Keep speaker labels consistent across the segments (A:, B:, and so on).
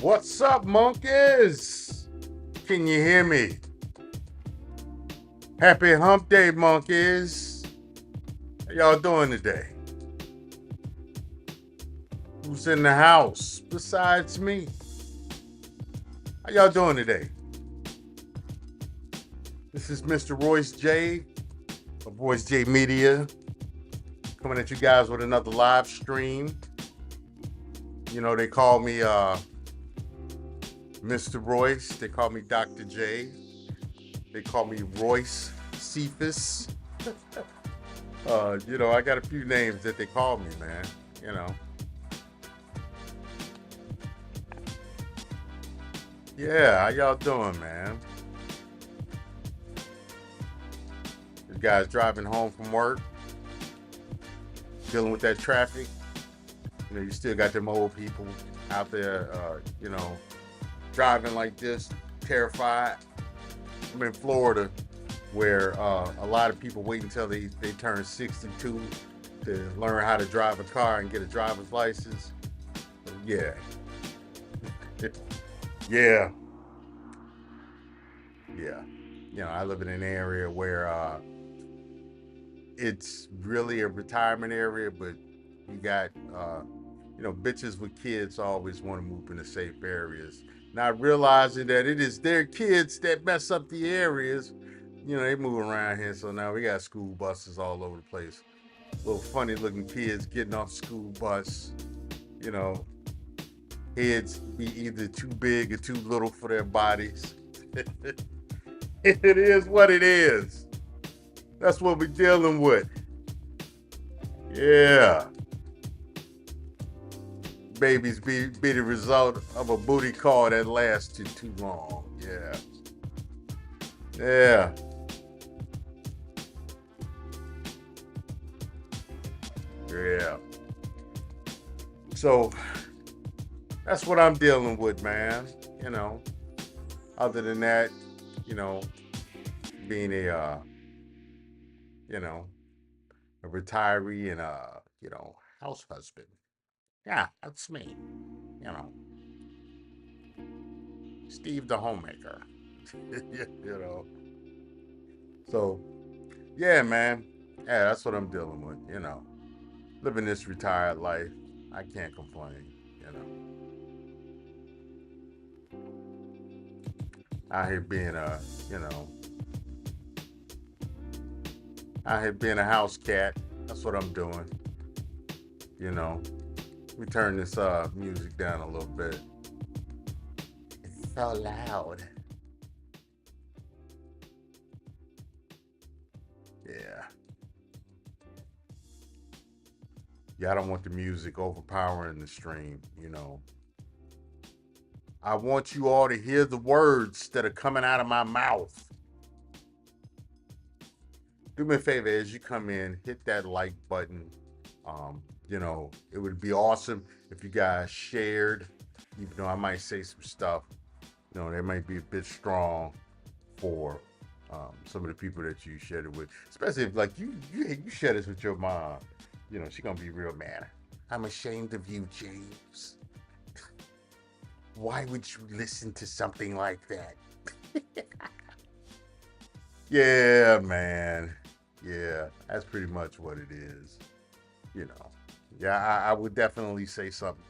A: What's up, monkeys? Can you hear me? Happy Hump Day, monkeys. How y'all doing today? Who's in the house besides me? How y'all doing today? This is Mr. Royce J of Royce J Media, coming at you guys with another live stream. You know, they call me Mr. Royce. They call me Dr. J. They call me Royce Cephas. I got a few names that they call me, man. You know. Yeah, how y'all doing, man? You guys driving home from work, dealing with that traffic. You know, you still got them old people out there, driving like this, terrified. I'm in Florida, where a lot of people wait until they turn 62 to learn how to drive a car and get a driver's license. So, yeah. Yeah. Yeah. You know, I live in an area where it's really a retirement area, but you got, bitches with kids always want to move into safe areas, not realizing that it is their kids that mess up the areas. You know, they move around here, so now we got school buses all over the place. Little funny looking kids getting off the school bus, you know, heads be either too big or too little for their bodies. It is what it is. That's what we're dealing with. Yeah. Babies be the result of a booty call that lasted too long. Yeah. Yeah. Yeah. So that's what I'm dealing with, man. You know. Other than that, you know, being you know, a retiree and house husband. Yeah, that's me. You know, Steve the homemaker. you know. So yeah, man. Yeah, that's what I'm dealing with. You know, living this retired life. I can't complain. You know, out here being you know, out here being a house cat. That's what I'm doing. You know, we turn this music down a little bit. It's so loud. Yeah. Yeah, I don't want the music overpowering the stream, you know. I want you all to hear the words that are coming out of my mouth. Do me a favor as you come in, hit that like button. It would be awesome if you guys shared, even though I might say some stuff, that might be a bit strong for some of the people that you shared it with. Especially if like you share this with your mom. You know, she's gonna be real mad. I'm ashamed of you, James. Why would you listen to something like that? Yeah, man. Yeah, that's pretty much what it is. You know. Yeah, I would definitely say something,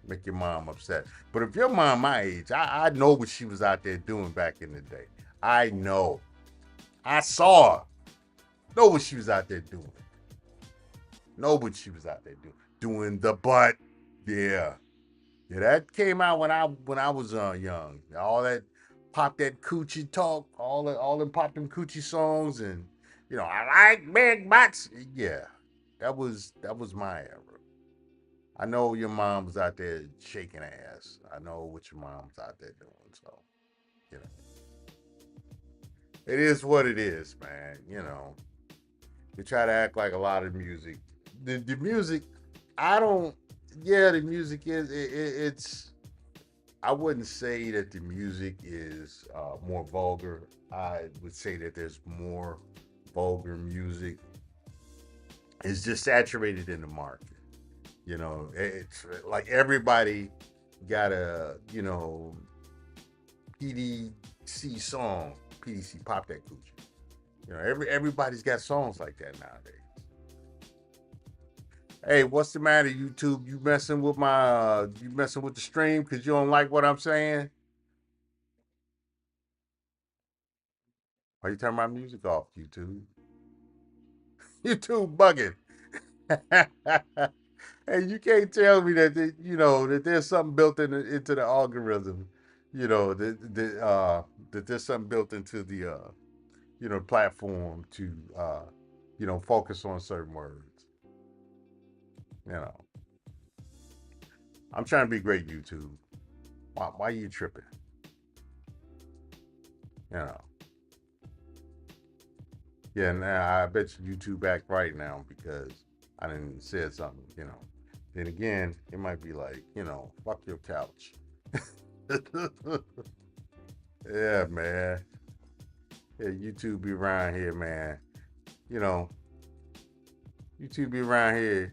A: make your mom upset. But if your mom my age, I know what she was out there doing back in the day. I know. I saw her. Know what she was out there doing. Know what she was out there doing. Doing the butt. Yeah. Yeah, that came out when I was young. All that pop that coochie talk, all them pop them coochie songs, and I like big butts. Yeah, that was my era. I know your mom was out there shaking ass. I know what your mom's out there doing. So you know, it is what it is, man. You know, we try to act like a lot of music. The music, I don't. Yeah, the music is it's I wouldn't say that the music is more vulgar. I would say that there's more vulgar music. It's just saturated in the market. You know, it's like everybody got a, PDC song. PDC, pop that coochie. Everybody's got songs like that nowadays. Hey, what's the matter, YouTube? You messing with the stream because you don't like what I'm saying? Why you turn my music off, YouTube? YouTube bugging. Hey, you can't tell me that that there's something built into the algorithm. That there's something built into the platform to focus on certain words. You know, I'm trying to be great, YouTube. Why are you tripping? You know. Yeah, now I bet you YouTube back right now because I didn't said something. Then again, it might be like, fuck your couch. Yeah, man. Yeah, YouTube be around here, man. You know, YouTube be around here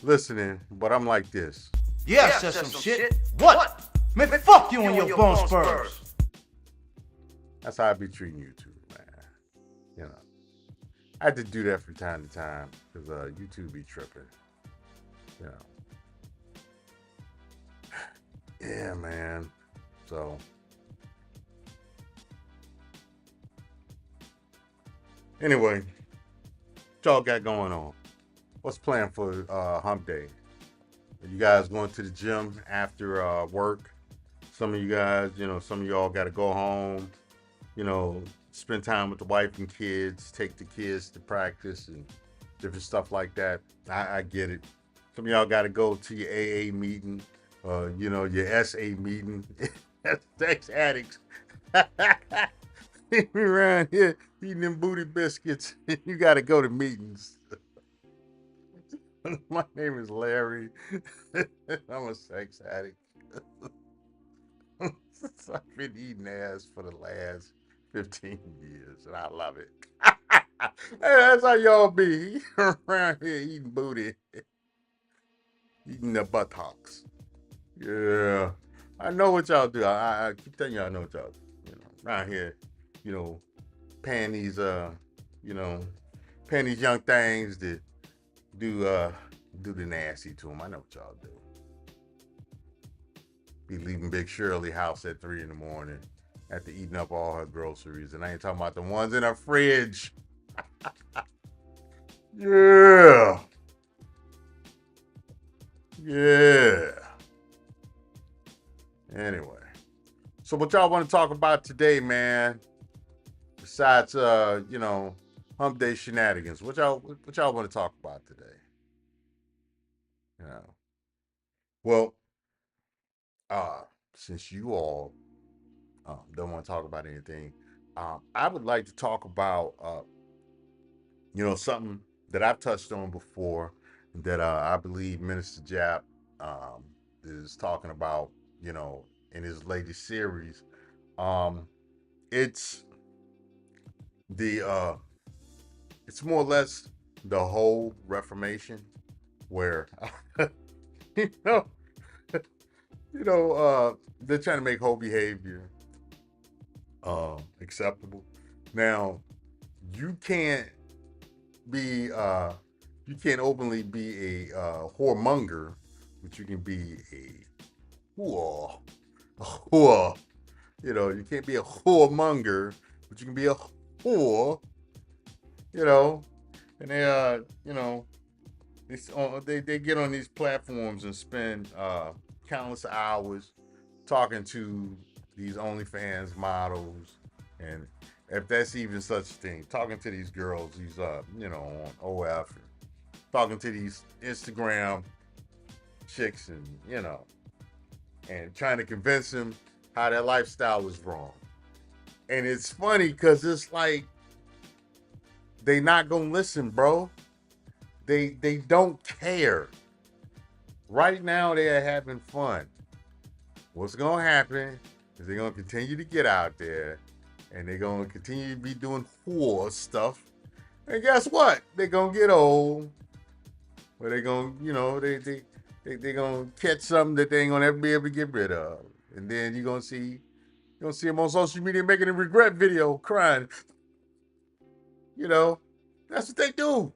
A: listening, but I'm like this.
B: Yeah, I said some shit. What? Man, fuck you and your bone spurs.
A: That's how I be treating YouTube, man. I had to do that from time to time because YouTube be tripping. You know. Yeah, man. So. Anyway, what y'all got going on? What's planned for Hump Day? Are you guys going to the gym after work? Some of you guys, some of y'all got to go home, spend time with the wife and kids, take the kids to practice and different stuff like that. I get it. Some of y'all got to go to your AA meeting, your SA meeting. Sex addicts. Around here eating them booty biscuits. You got to go to meetings. My name is Larry. I'm a sex addict. I've been eating ass for the last 15 years, and I love it. Hey, that's how y'all be around here eating booty, eating the buttocks. Yeah, I know what y'all do. I keep telling y'all I know what y'all do. Around here, paying these, paying these young things to do the nasty to them. I know what y'all do. Be leaving Big Shirley house at 3 in the morning after eating up all her groceries. And I ain't talking about the ones in her fridge. Yeah. Yeah. Anyway. So what y'all want to talk about today, man? Besides Hump Day shenanigans. What y'all want to talk about today? Well, since you all don't want to talk about anything, I would like to talk about something that I've touched on before that I believe Minister Jap is talking about in his latest series. It's the it's more or less the whole Reformation where you know they're trying to make whole behavior acceptable. Now, you can't openly be a whoremonger, but you can be a whore. A whore. You can't be a whoremonger, but you can be a whore. And they get on these platforms and spend countless hours talking to these OnlyFans models, and if that's even such a thing, talking to these girls, these on OF, talking to these Instagram chicks, and trying to convince them how their lifestyle is wrong. And it's funny because it's like they not gonna listen, bro. They don't care. Right now they are having fun. What's gonna happen is they're gonna continue to get out there and they're gonna continue to be doing whore stuff. And guess what? They're gonna get old. But they're gonna, they They're gonna catch something that they ain't gonna ever be able to get rid of, and then you're gonna see them on social media making a regret video, crying. You know, that's what they do,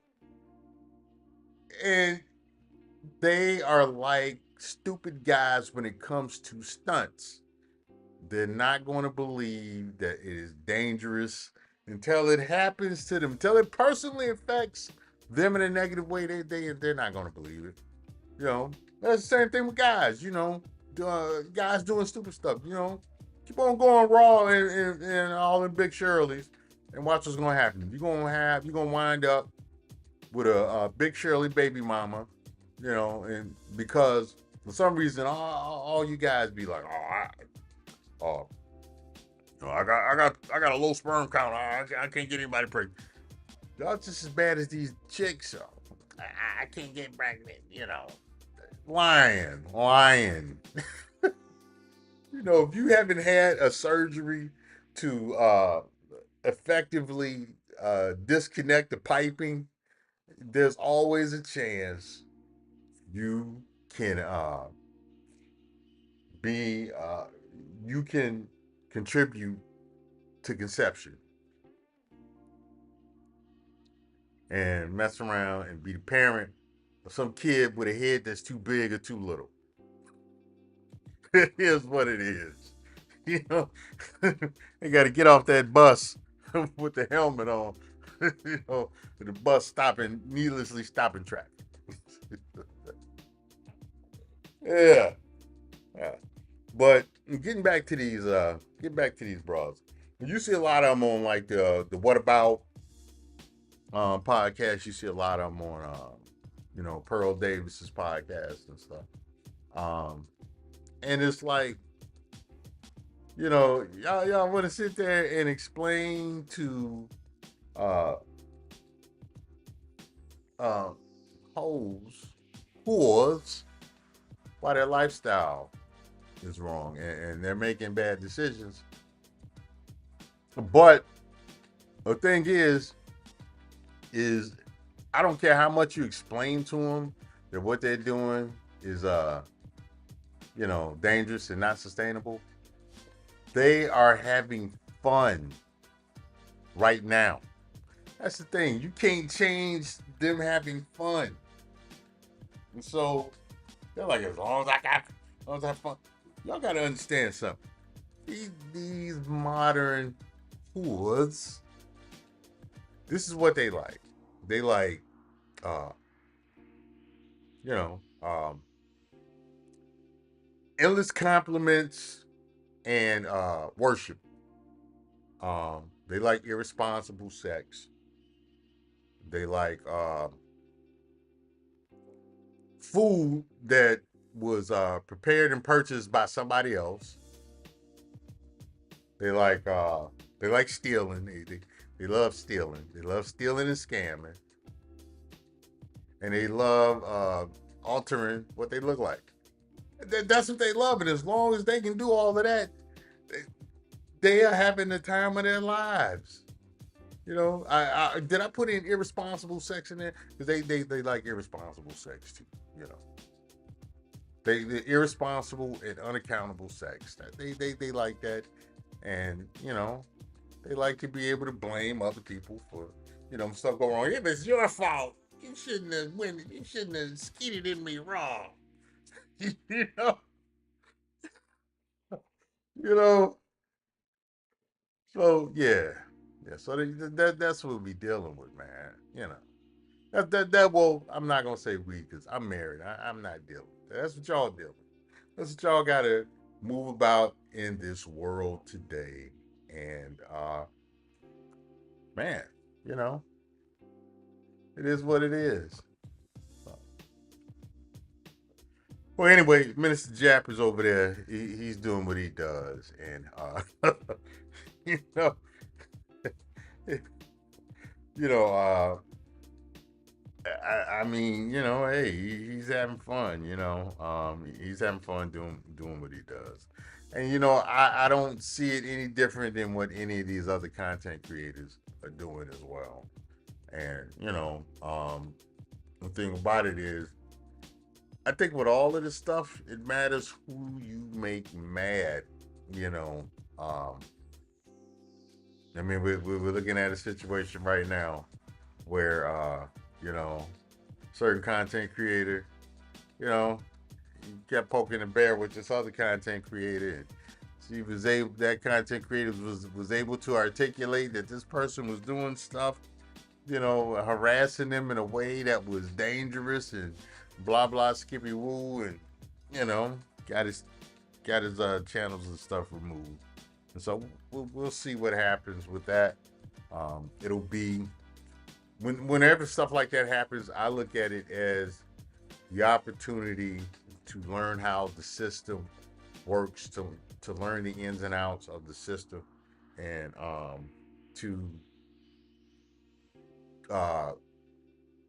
A: and they are like stupid guys when it comes to stunts. They're not going to believe that it is dangerous until it happens to them, until it personally affects them in a negative way. They're not going to believe it. You know, that's the same thing with guys. Guys doing stupid stuff. Keep on going raw and all in Big Shirley's, and watch what's going to happen. You're gonna wind up with a Big Shirley baby mama. And because for some reason all you guys be like, oh, I got a low sperm count. I can't get anybody pregnant. Y'all just as bad as these chicks are. I can't get pregnant. Lying. If you haven't had a surgery to effectively disconnect the piping, there's always a chance you can be you can contribute to conception and mess around and be the parent of some kid with a head that's too big or too little. It is what it is. You know, they got to get off that bus with the helmet on. The bus needlessly stopping traffic. Yeah, yeah. But getting back to these bras. You see a lot of them on like the What About podcast. You see a lot of them on Pearl Davis's podcast and stuff. Um, and it's like y'all want to sit there and explain to uh uh hoes whores why their lifestyle is wrong and they're making bad decisions. But the thing is I don't care how much you explain to them that what they're doing is dangerous and not sustainable. They are having fun right now. That's the thing. You can't change them having fun. And so they're like, as long as I have fun. Y'all gotta understand something. These modern hoods, this is what they like. They like uh you know, endless compliments and worship. They like irresponsible sex. They like food that was prepared and purchased by somebody else. They like stealing. They love stealing. They love stealing and scamming. And they love altering what they look like. That's what they love. And as long as they can do all of that, they are having the time of their lives. I did I put in irresponsible sex in there? Because they like irresponsible sex too. They irresponsible and unaccountable sex. They like that, and they like to be able to blame other people for stuff go wrong. If it's your fault, you shouldn't have You shouldn't have skeeted in me wrong. you know, you know. So yeah. So that's what we dealing with, man. Well, I'm not gonna say we because I'm married. I'm not dealing with that. That's what y'all dealing with. That's what y'all gotta move about in this world today. And man, you know, it is what it is. Well, anyway, Minister Japper's over there. He's doing what he does, and you know, you know, I mean, hey, he's having fun. He's having fun doing what he does, and I don't see it any different than what any of these other content creators are doing as well. And the thing about it is, I think with all of this stuff, it matters who you make mad. You know, um, I mean, we're looking at a situation right now where, you know, certain content creator, you know, he kept poking the bear with this other content creator. And she was able, that content creator was able to articulate that this person was doing stuff, you know, harassing them in a way that was dangerous and blah blah skippy woo, and you know, got his channels and stuff removed. And so we'll see what happens with that. It'll be whenever stuff like that happens, I look at it as the opportunity to learn how the system works, to learn the ins and outs of the system, and to uh,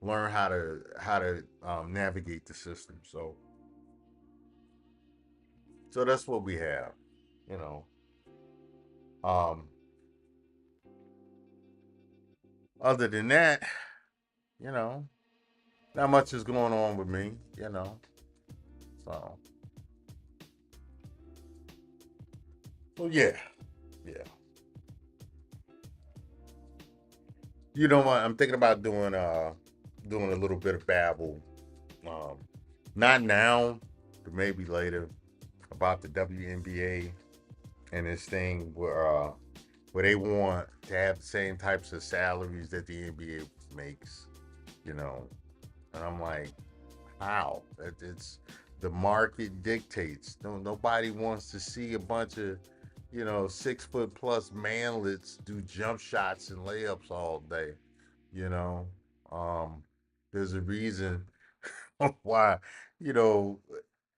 A: learn how to navigate the system. So that's what we have, you know. Um, Other than that, you know, not much is going on with me, you know. So, so yeah, yeah. You know what? I'm thinking about doing a little bit of babble. Um, Not now, but maybe later about the WNBA and this thing where they want to have the same types of salaries that the NBA makes, you know. And I'm like, how? It's the market dictates. No, nobody wants to see a bunch of, you know, 6 foot plus manlets do jump shots and layups all day. You know, um, there's a reason why, you know,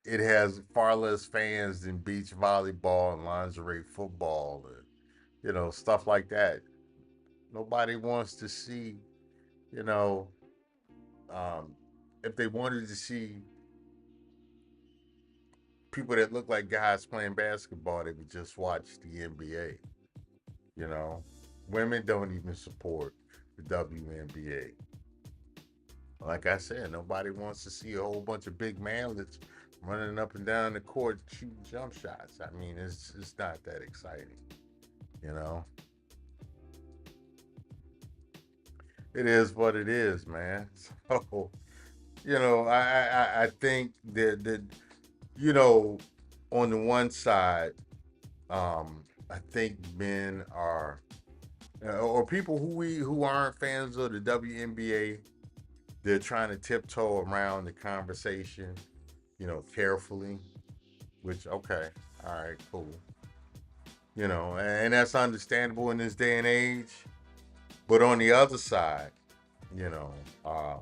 A: it has far less fans than beach volleyball and lingerie football and you know stuff like that. Nobody wants to see, you know, um, if they wanted to see people that look like guys playing basketball, they would just watch the NBA. You know, women don't even support the WNBA. Like I said, nobody wants to see a whole bunch of big manlets running up and down the court shooting jump shots. I mean, it's not that exciting. You know, it is what it is, man. So you know, I think that you know, on the one side, I think men are or people who aren't fans of the WNBA, they're trying to tiptoe around the conversation, you know, carefully. Which okay, all right, cool, you know, and that's understandable in this day and age. But on the other side, you know, uh,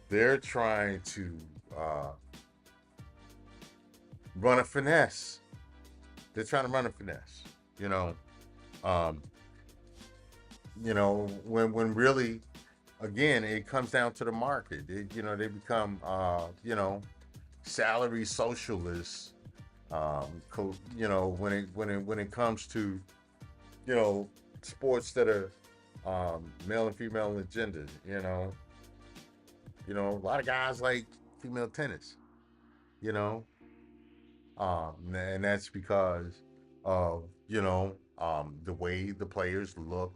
A: they're trying to uh, run a finesse. They're trying to run a finesse. You know, um, when really, again, it comes down to the market. You know, they become salary socialists. You know, when it comes to you know sports that are male and female in gender. A lot of guys like female tennis. You know, and that's because of the way the players look,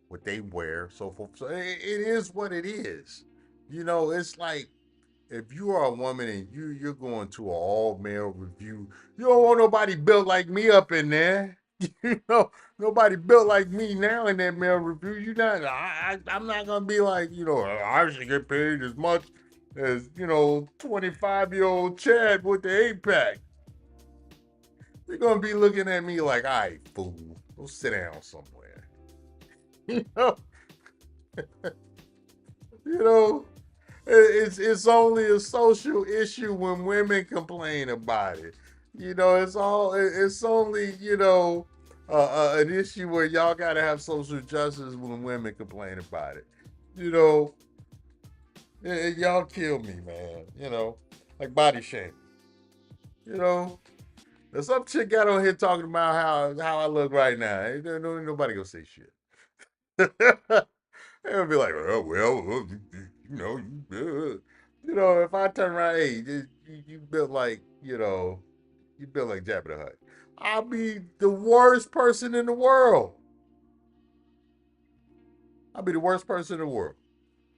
A: what they wear, so forth. So it is what it is. You know, it's like if you are a woman and you're going to an all male review, you don't want nobody built like me up in there. You know, nobody built like me now in that male review. You not, I'm not gonna be like, I should get paid as much as 25-year-old Chad with the 8 pack. They're gonna be looking at me like, all right, fool, go sit down somewhere. You know, you know, it's only a social issue when women complain about it. It's only an issue where y'all gotta have social justice when women complain about it. You know, y'all kill me, man. Like body shame. You know, there's some chick got on here talking about how I look right now. Ain't nobody gonna say shit. They'll be like, oh well, you know, you. If I turn around, hey, you built like, you built like Jabba the Hutt. I'll be the worst person in the world. I'll be the worst person in the world.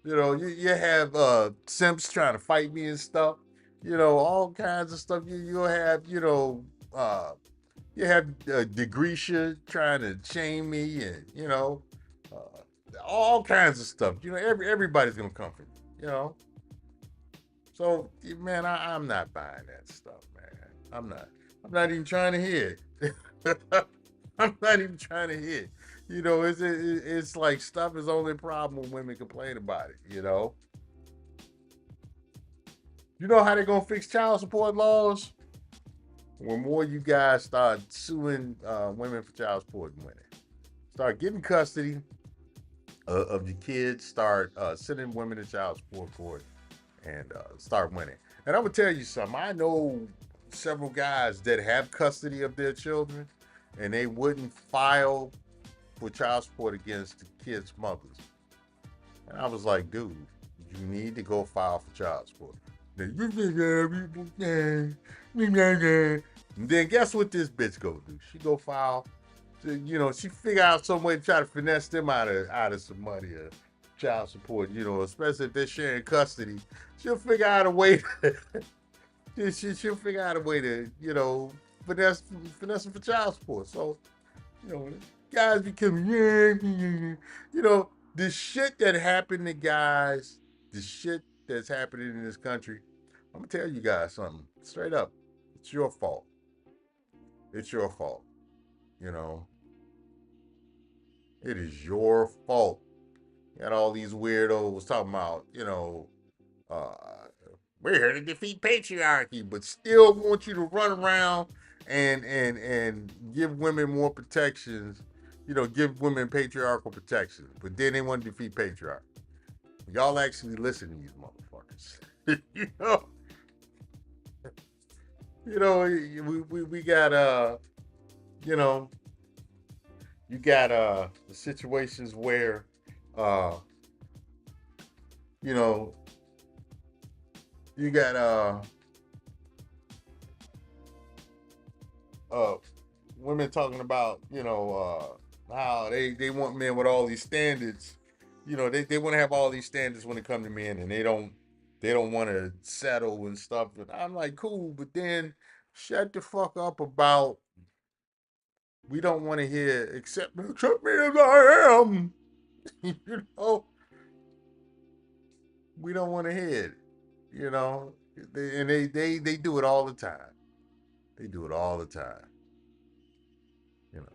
A: You have simps trying to fight me and stuff. All kinds of stuff. You'll have, uh, you have Degretia trying to shame me, and all kinds of stuff. Everybody's gonna come for me. So man, I'm not buying that stuff, man. I'm not. I'm not even trying to hear it. I'm not even trying to hear it. It's like stuff is only a problem when women complain about it. You know how they're gonna fix child support laws? When more you guys start suing women for child support and winning, start getting custody of your kids, start sending women to child support court, and start winning. And I'm gonna tell you something. I know several guys that have custody of their children, and they wouldn't file for child support against the kids' mothers. And I was like, dude, you need to go file for child support. And then guess what this bitch go do? She go file. She figure out some way to try to finesse them out of some money or child support. Especially if they're sharing custody, she'll figure out a way. She'll figure out a way to finesse finesse them for child support. So you know, guys become the shit that happened to guys, the shit that's happening in this country. I'm gonna tell you guys something straight up. It's your fault. It's your fault. You know, it is your fault. You got all these weirdos talking about, uh, we're here to defeat patriarchy, but still want you to run around and give women more protections. Give women patriarchal protections, but then they want to defeat patriarchy. Y'all actually listen to these motherfuckers. We got you know, you got the situations where uh, you know, you got uh women talking about how they want men with all these standards. They want to have all these standards when it comes to men, and they don't want to settle and stuff. And I'm like, cool, but then shut the fuck up about we don't want to hear accept me as I am. you know, we don't want to hear it. You know, and they do it all the time. They do it all the time. You know,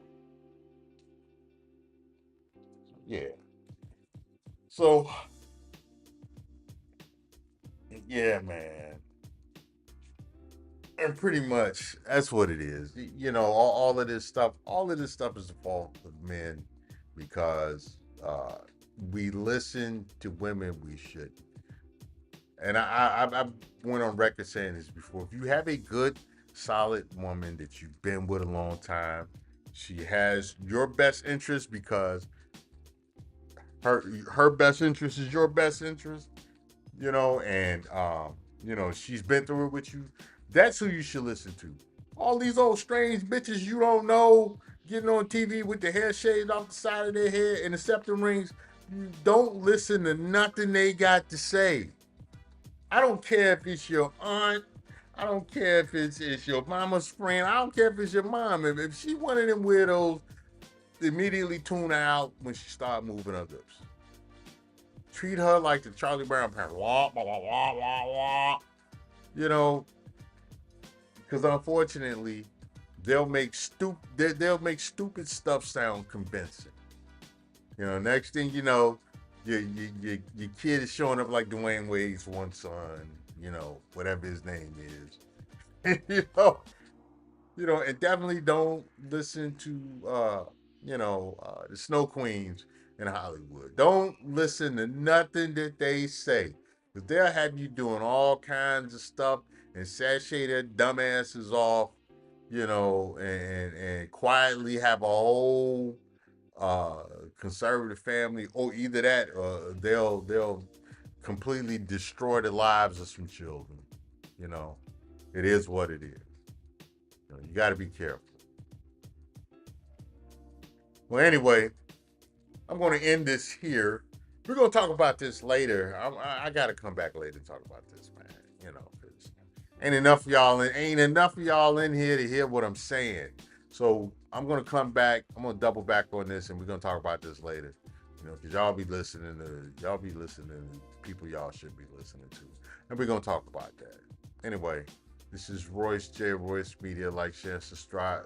A: yeah. So yeah, man. And pretty much that's what it is. All of this stuff is the fault of men because we listen to women we should. And I went on record saying this before. If you have a good, solid woman that you've been with a long time, she has your best interest because her best interest is your best interest. And she's been through it with you. That's who you should listen to. All these old strange bitches you don't know getting on TV with the hair shaved off the side of their head and the septum rings. You don't listen to nothing they got to say. I don't care if it's your aunt. I don't care if it's your mama's friend. I don't care if it's your mom. If she one of them weirdos, immediately tune her out when she start moving her lips. Treat her like the Charlie Brown parent. Wah, wah, wah, wah, wah, wah. You know, because unfortunately, they'll make stupid stuff sound convincing. Next thing you know, your kid is showing up like Dwayne Wade's one son. Whatever his name is. And definitely don't listen to the Snow Queens in Hollywood. Don't listen to nothing that they say. Because they'll have you doing all kinds of stuff and sashay their dumbasses off, and quietly have a whole uh conservative family, or either that or they'll completely destroy the lives of some children. You know, it is what it is. You got to be careful. Well, anyway, I'm going to end this here. We're going to talk about this later. I got to come back later and talk about this, man. You know, because ain't enough of y'all in here to hear what I'm saying. So I'm going to come back. I'm going to double back on this, and we're going to talk about this later. You know, because y'all be listening to people y'all should be listening to, and we're going to talk about that. Anyway, this is Royce J. Royce Media. Like, share, subscribe.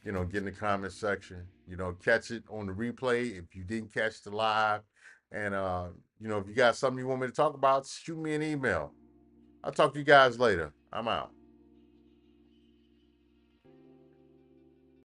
A: Get in the comment section. Catch it on the replay if you didn't catch the live. And if you got something you want me to talk about, shoot me an email. I'll talk to you guys later. I'm out.